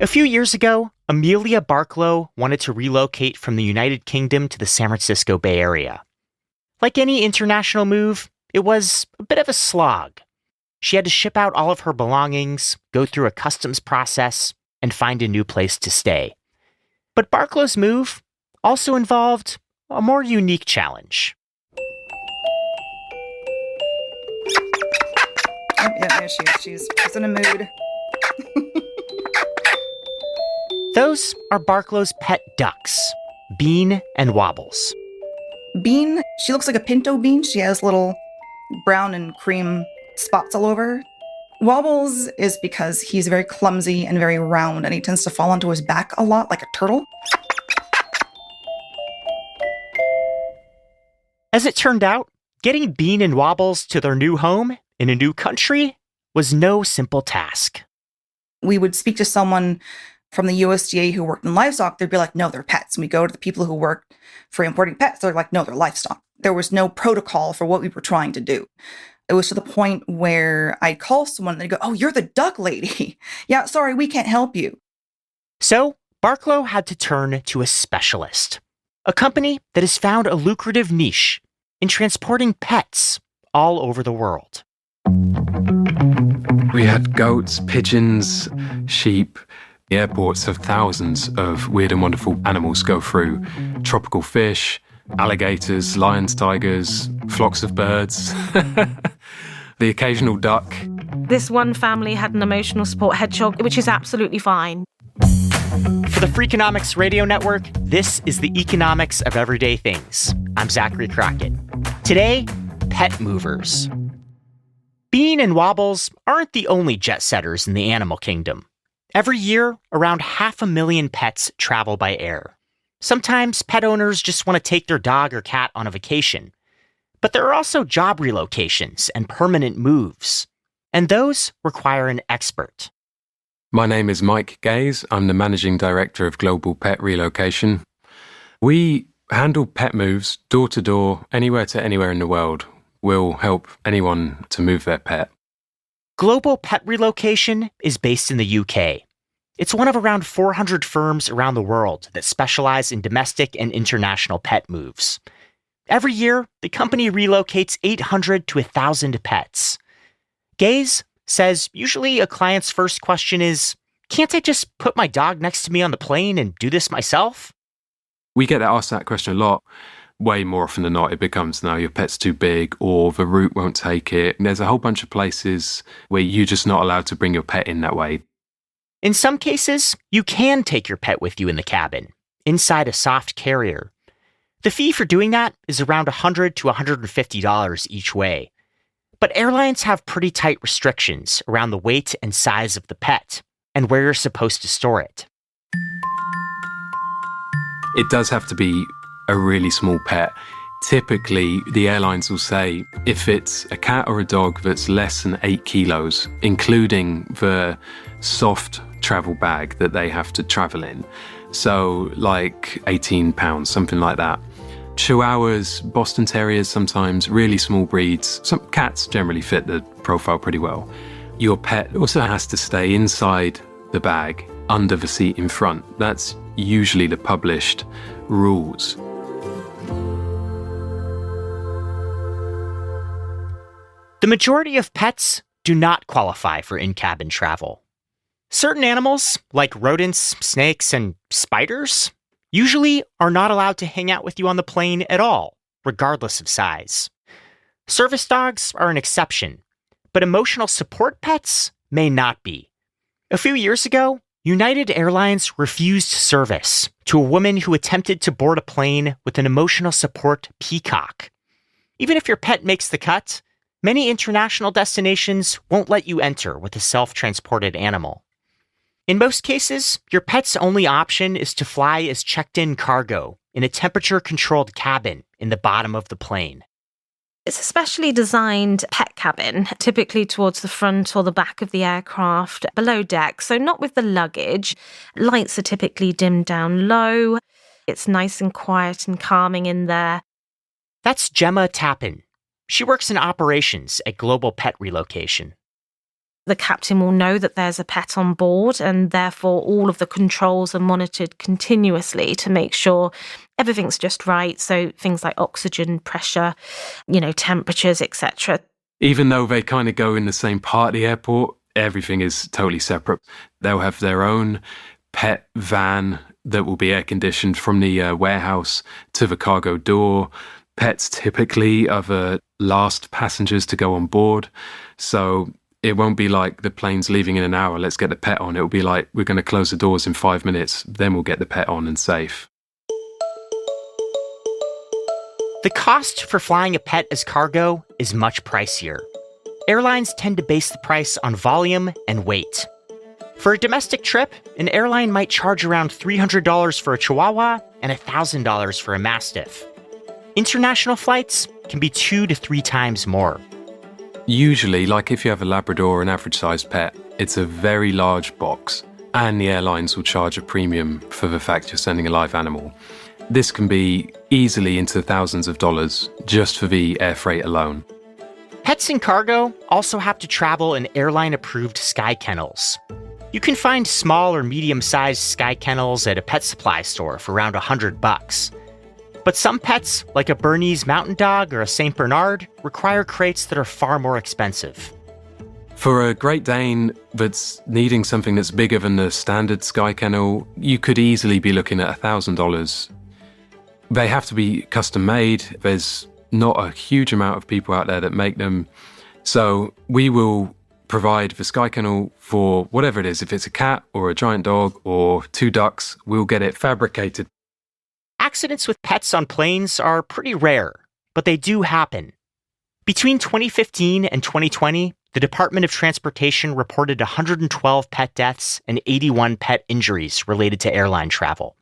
A few years ago, Amelia Barklow wanted to relocate from the United Kingdom to the San Francisco Bay Area. Like any international move, it was a bit of a slog. She had to ship out all of her belongings, go through a customs process, and find a new place to stay. But Barklow's move also involved a more unique challenge. Yeah, she's in a mood. Those are Barklow's pet ducks, Bean and Wobbles. Bean, she looks like a pinto bean. She has little brown and cream spots all over her. Wobbles is because he's very clumsy and very round, and he tends to fall onto his back a lot like a turtle. As it turned out, getting Bean and Wobbles to their new home in a new country was no simple task. We would speak to someone from the USDA who worked in livestock. They'd be like, no, they're pets. And we go to the people who worked for importing pets. They're like, no, they're livestock. There was no protocol for what we were trying to do. It was to the point where I'd call someone and they'd go, oh, you're the duck lady. Yeah, sorry, we can't help you. So Barklow had to turn to a specialist, a company that has found a lucrative niche in transporting pets all over the world. We had goats, pigeons, sheep. The airports have thousands of weird and wonderful animals go through. Tropical fish, alligators, lions, tigers, flocks of birds, the occasional duck. This one family had an emotional support hedgehog, which is absolutely fine. For the Freakonomics Radio Network, this is the economics of everyday things. I'm Zachary Crockett. Today, pet movers. Bean and Wobbles aren't the only jet setters in the animal kingdom. Every year, around 500,000 pets travel by air. Sometimes pet owners just want to take their dog or cat on a vacation. But there are also job relocations and permanent moves. And those require an expert. My name is Mike Gaze. I'm the Managing Director of Global Pet Relocation. We handle pet moves door to door, anywhere to anywhere in the world. We'll help anyone to move their pet. Global Pet Relocation is based in the UK. It's one of around 400 firms around the world that specialize in domestic and international pet moves. Every year, the company relocates 800 to 1,000 pets. Gaze says usually a client's first question is, can't I just put my dog next to me on the plane and do this myself? We get asked that question a lot. Way more often than not, it becomes, no, your pet's too big or the route won't take it. And there's a whole bunch of places where you're just not allowed to bring your pet in that way. In some cases, you can take your pet with you in the cabin, inside a soft carrier. The fee for doing that is around $100 to $150 each way. But airlines have pretty tight restrictions around the weight and size of the pet and where you're supposed to store it. It does have to be a really small pet. Typically, the airlines will say if it's a cat or a dog that's less than 8 kilos, including the soft travel bag that they have to travel in, so like 18 pounds, something like that. Chihuahuas, Boston Terriers sometimes, really small breeds. Some cats generally fit the profile pretty well. Your pet also has to stay inside the bag, under the seat in front. That's usually the published rules. The majority of pets do not qualify for in-cabin travel. Certain animals, like rodents, snakes, and spiders, usually are not allowed to hang out with you on the plane at all, regardless of size. Service dogs are an exception, but emotional support pets may not be. A few years ago, United Airlines refused service to a woman who attempted to board a plane with an emotional support peacock. Even if your pet makes the cut, many international destinations won't let you enter with a self-transported animal. In most cases, your pet's only option is to fly as checked-in cargo in a temperature-controlled cabin in the bottom of the plane. It's a specially designed pet cabin, typically towards the front or the back of the aircraft, below deck, so not with the luggage. Lights are typically dimmed down low. It's nice and quiet and calming in there. That's Gemma Tappan. She works in operations at Global Pet Relocation. The captain will know that there's a pet on board, and therefore all of the controls are monitored continuously to make sure everything's just right. So things like oxygen, pressure, temperatures, etc. Even though they kind of go in the same part of the airport, everything is totally separate. They'll have their own pet van that will be air conditioned from the warehouse to the cargo door. Pets typically are the last passengers to go on board. So it won't be like the plane's leaving in an hour, let's get the pet on. It'll be like, we're going to close the doors in 5 minutes, then we'll get the pet on and safe. The cost for flying a pet as cargo is much pricier. Airlines tend to base the price on volume and weight. For a domestic trip, an airline might charge around $300 for a Chihuahua and $1,000 for a Mastiff. International flights can be 2 to 3 times more. Usually, like if you have a Labrador or an average-sized pet, it's a very large box, and the airlines will charge a premium for the fact you're sending a live animal. This can be easily into thousands of dollars just for the air freight alone. Pets in cargo also have to travel in airline-approved sky kennels. You can find small or medium-sized sky kennels at a pet supply store for around $100. But some pets, like a Bernese Mountain Dog or a St. Bernard, require crates that are far more expensive. For a Great Dane that's needing something that's bigger than the standard sky kennel, you could easily be looking at $1,000. They have to be custom made. There's not a huge amount of people out there that make them. So we will provide the sky kennel for whatever it is. If it's a cat or a giant dog or 2 ducks, we'll get it fabricated. Accidents with pets on planes are pretty rare, but they do happen. Between 2015 and 2020, the Department of Transportation reported 112 pet deaths and 81 pet injuries related to airline travel.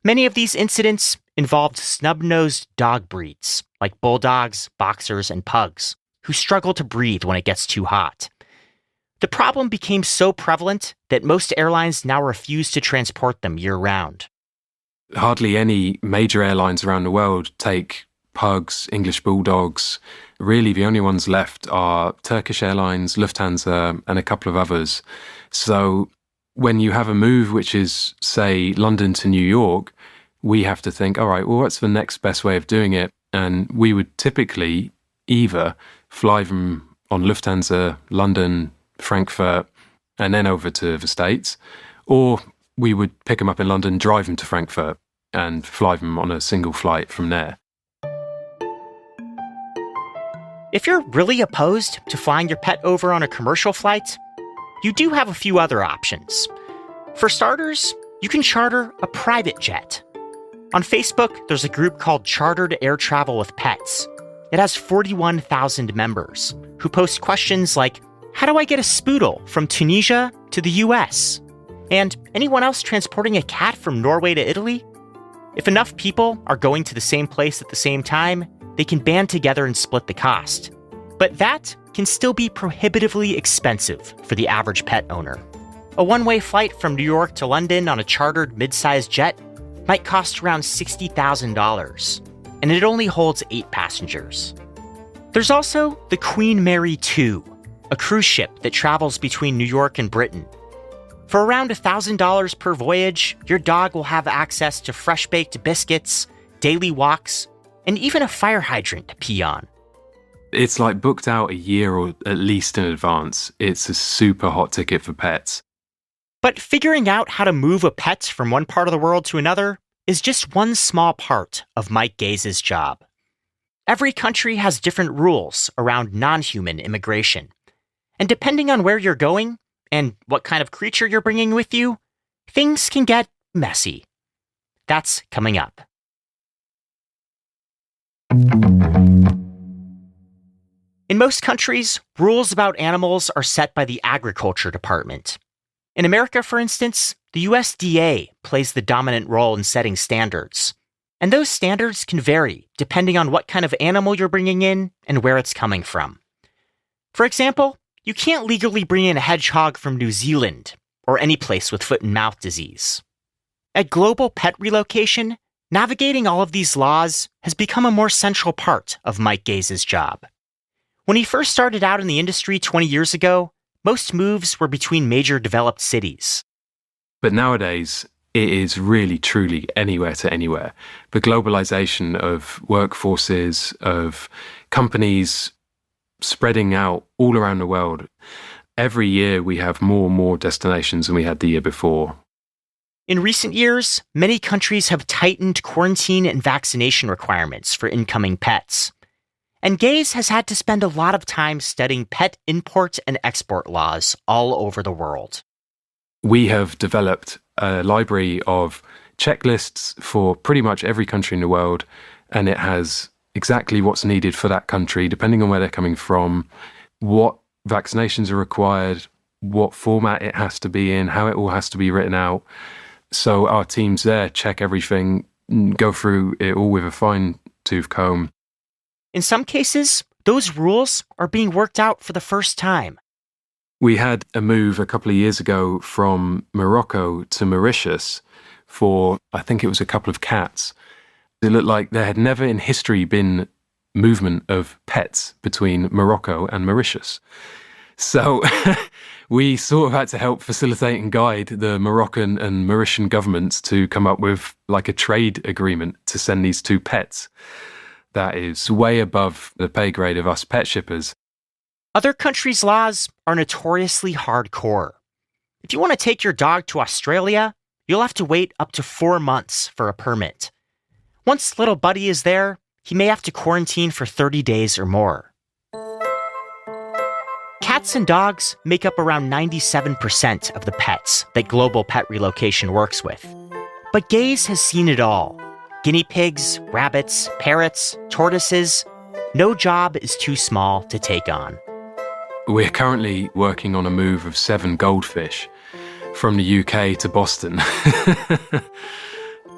Many of these incidents involved snub-nosed dog breeds, like bulldogs, boxers, and pugs, who struggle to breathe when it gets too hot. The problem became so prevalent that most airlines now refuse to transport them year-round. Hardly any major airlines around the world take pugs, English bulldogs. Really, the only ones left are Turkish Airlines, Lufthansa, and a couple of others. So when you have a move which is, say, London to New York, we have to think, all right, well, what's the next best way of doing it? And we would typically either fly them on Lufthansa, London, Frankfurt, and then over to the States, or we would pick them up in London, drive them to Frankfurt, and fly them on a single flight from there. If you're really opposed to flying your pet over on a commercial flight, you do have a few other options. For starters, you can charter a private jet. On Facebook, there's a group called Chartered Air Travel with Pets. It has 41,000 members who post questions like, how do I get a Spoodle from Tunisia to the US? And anyone else transporting a cat from Norway to Italy? If enough people are going to the same place at the same time, they can band together and split the cost. But that can still be prohibitively expensive for the average pet owner. A one-way flight from New York to London on a chartered mid-sized jet might cost around $60,000, and it only holds 8 passengers. There's also the Queen Mary 2, a cruise ship that travels between New York and Britain. For around $1,000 per voyage, your dog will have access to fresh-baked biscuits, daily walks, and even a fire hydrant to pee on. It's like booked out a year or at least in advance. It's a super hot ticket for pets. But figuring out how to move a pet from one part of the world to another is just one small part of Mike Gaze's job. Every country has different rules around non-human immigration. And depending on where you're going, and what kind of creature you're bringing with you, things can get messy. That's coming up. In most countries, rules about animals are set by the Agriculture Department. In America, for instance, the USDA plays the dominant role in setting standards. And those standards can vary depending on what kind of animal you're bringing in and where it's coming from. For example, you can't legally bring in a hedgehog from New Zealand or any place with foot and mouth disease. At Global Pet Relocation, navigating all of these laws has become a more central part of Mike Gaze's job. When he first started out in the industry 20 years ago, most moves were between major developed cities. But nowadays, it is really, truly anywhere to anywhere. The globalization of workforces, of companies spreading out all around the world. Every year we have more and more destinations than we had the year before. In recent years, many countries have tightened quarantine and vaccination requirements for incoming pets. And Gaze has had to spend a lot of time studying pet import and export laws all over the world. We have developed a library of checklists for pretty much every country in the world, and it has exactly what's needed for that country, depending on where they're coming from, what vaccinations are required, what format it has to be in, how it all has to be written out. So our teams there check everything, go through it all with a fine-tooth comb. In some cases, those rules are being worked out for the first time. We had a move a couple of years ago from Morocco to Mauritius for, I think it was a couple of cats. It looked like there had never in history been movement of pets between Morocco and Mauritius. So we sort of had to help facilitate and guide the Moroccan and Mauritian governments to come up with like a trade agreement to send these two pets. That is way above the pay grade of us pet shippers. Other countries' laws are notoriously hardcore. If you want to take your dog to Australia, you'll have to wait up to 4 months for a permit. Once little Buddy is there, he may have to quarantine for 30 days or more. Cats and dogs make up around 97% of the pets that Global Pet Relocation works with. But Gaze has seen it all. Guinea pigs, rabbits, parrots, tortoises. No job is too small to take on. We're currently working on a move of 7 goldfish from the UK to Boston.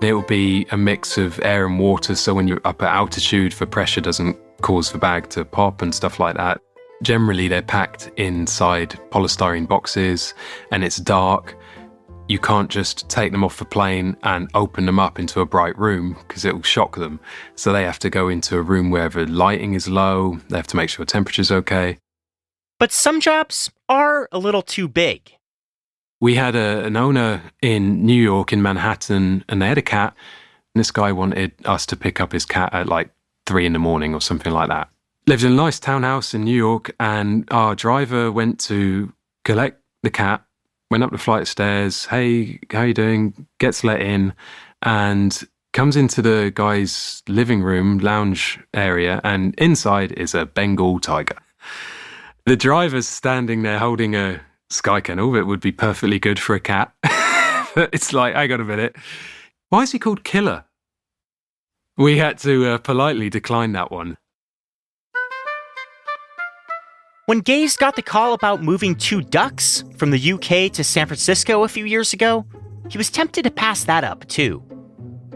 It will be a mix of air and water, so when you're up at altitude, the pressure doesn't cause the bag to pop and stuff like that. Generally, they're packed inside polystyrene boxes, and it's dark. You can't just take them off the plane and open them up into a bright room because it will shock them. So they have to go into a room where the lighting is low. They have to make sure temperature's okay. But some jobs are a little too big. We had an owner in New York, in Manhattan, and they had a cat. And this guy wanted us to pick up his cat at like 3 a.m. or something like that. Lived in a nice townhouse in New York, and our driver went to collect the cat, went up the flight of stairs. Hey, how you doing? Gets let in and comes into the guy's living room, lounge area, and inside is a Bengal tiger. The driver's standing there holding a Sky Kennel that would be perfectly good for a cat. But it's like, hang on a minute. Why is he called Killer? We had to politely decline that one. When Gaze got the call about moving 2 ducks from the UK to San Francisco a few years ago, he was tempted to pass that up, too.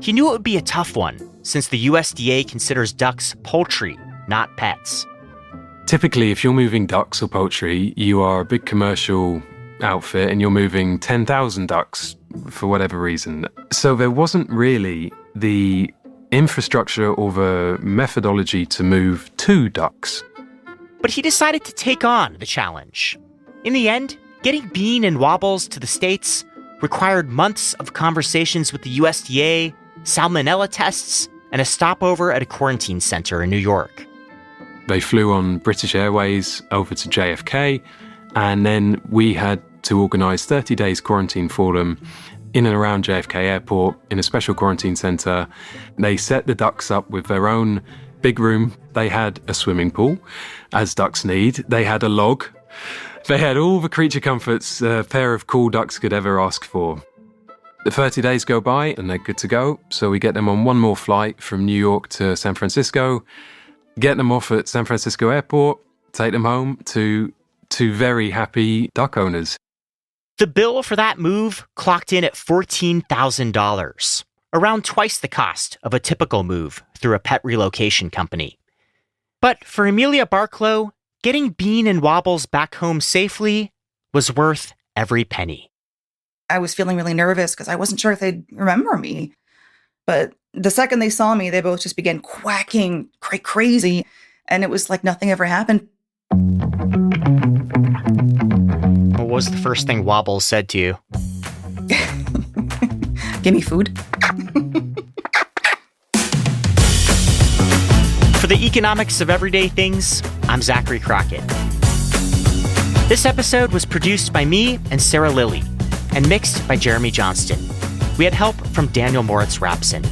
He knew it would be a tough one, since the USDA considers ducks poultry, not pets. Typically, if you're moving ducks or poultry, you are a big commercial outfit and you're moving 10,000 ducks for whatever reason. So there wasn't really the infrastructure or the methodology to move 2 ducks. But he decided to take on the challenge. In the end, getting Bean and Wobbles to the States required months of conversations with the USDA, salmonella tests, and a stopover at a quarantine center in New York. They flew on British Airways over to JFK, and then we had to organise 30 days quarantine for them in and around JFK Airport in a special quarantine centre. They set the ducks up with their own big room. They had a swimming pool, as ducks need. They had a log. They had all the creature comforts a pair of cool ducks could ever ask for. The 30 days go by and they're good to go. So we get them on one more flight from New York to San Francisco, get them off at San Francisco Airport, take them home to 2 very happy duck owners. The bill for that move clocked in at $14,000, around twice the cost of a typical move through a pet relocation company. But for Amelia Barklow, getting Bean and Wobbles back home safely was worth every penny. I was feeling really nervous because I wasn't sure if they'd remember me. But the second they saw me, they both just began quacking crazy. And it was like nothing ever happened. What was the first thing Wobbles said to you? Give me food. For the economics of everyday things, I'm Zachary Crockett. This episode was produced by me and Sarah Lilly and mixed by Jeremy Johnston. We had help from Daniel Moritz Rapson.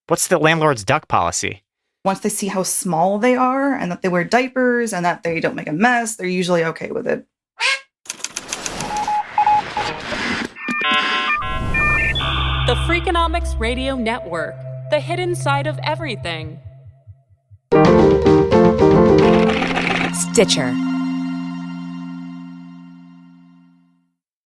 What's the landlord's duck policy? Once they see how small they are and that they wear diapers and that they don't make a mess, they're usually okay with it. The Freakonomics Radio Network, the hidden side of everything. Stitcher.